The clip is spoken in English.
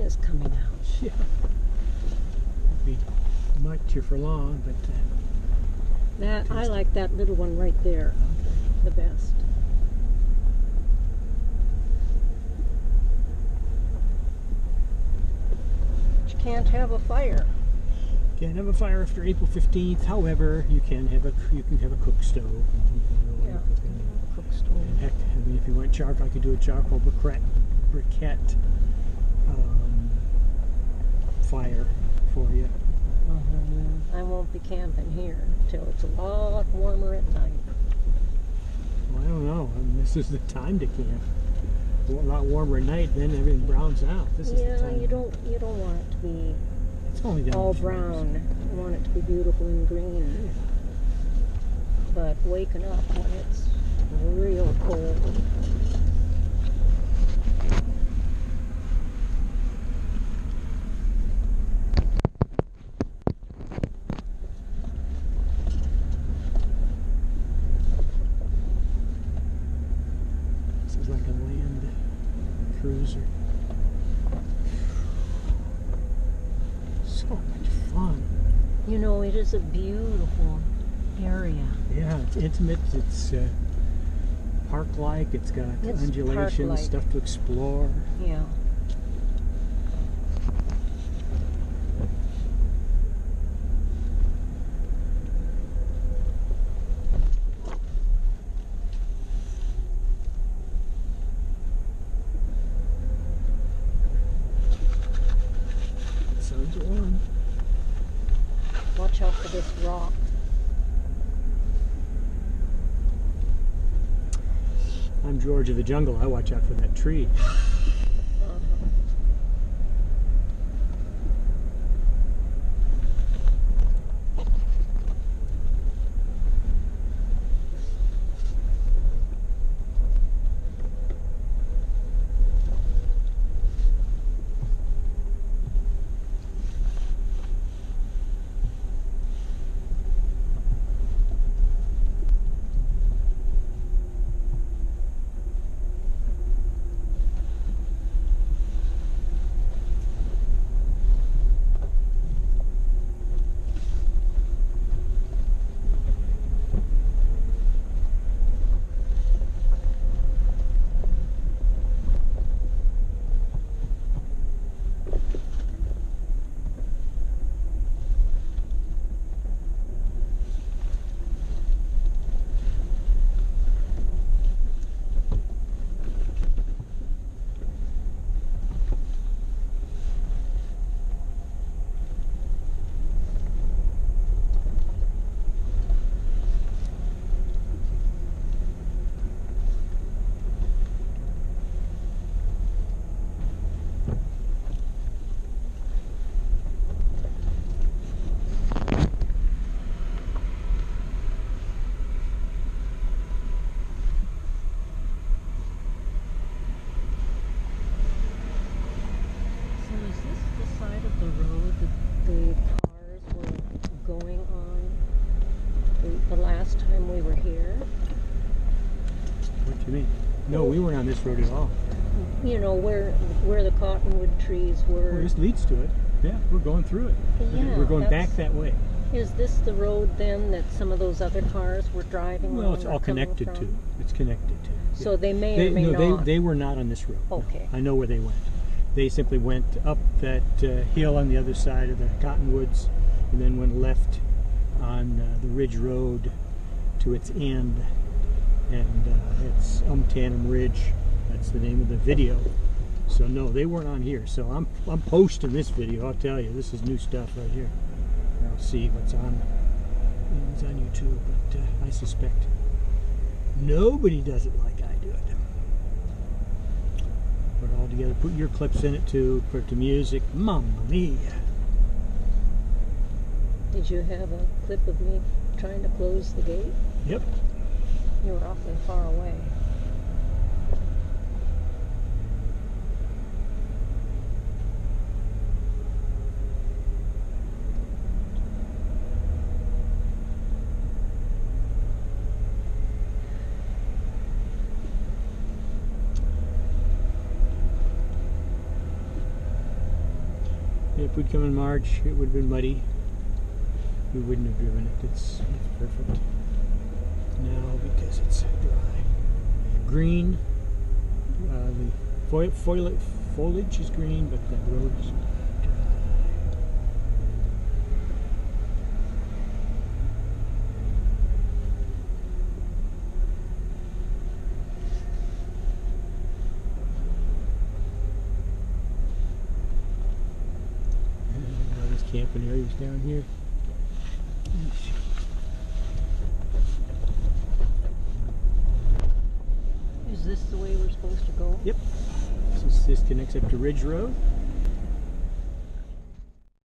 is coming out. Yeah. Won't be much here for long, but That I like that little one right there the best. But you can't have a fire. can't have a fire after April 15th. However, you can have a cook stove. Yeah, cook stove. And heck, I mean, if you want charcoal, I could do a charcoal briquette fire for you. I won't be camping here until it's a lot warmer at night. Well, I don't know. I mean, this is the time to camp. A lot warmer at night, then everything browns out. This is the time. You don't want it to be It's only down all to brown. You want it to be beautiful and green. But waking up when it's real cold. This is like a land cruiser. So much fun. You know, it is a beautiful area. Yeah, it's intimate. It's park-like. It's got It's undulations, park-like. stuff to explore. Yeah. Sun's warm. Watch out for this rock. I'm George of the Jungle. I watch out for that tree. So is this the side of the road that the cars were going on the last time we were here? What do you mean? No, we weren't on this road at all. You know, where the cottonwood trees were. Well, this leads to it. Yeah, we're going through it. Yeah, We're going back that's- that way. Is this the road then that some of those other cars were driving Well, on it's or all coming connected to. from? It's connected to. So they may or may no, not. they were not on this road. no. Okay. I know where they went. They simply went up that hill on the other side of the cottonwoods, and then went left on the Ridge Road to its end, and it's Tandem Ridge. That's the name of the video. So no, they weren't on here. So I'm posting this video. I'll tell you, this is new stuff right here. I'll see what's on. It's on YouTube, but I suspect nobody does it like I do it. Put it all together. Put your clips in it too. Put it to music. Mamma mia! Did you have a clip of me trying to close the gate? Yep. You were awfully far away. If we'd come in March, it would have been muddy. We wouldn't have driven it. It's perfect now because it's dry. Green. The foliage is green, but the road is dry. And all these camping areas down here. Is this the way we're supposed to go? Yep. This connects up to Ridge Road.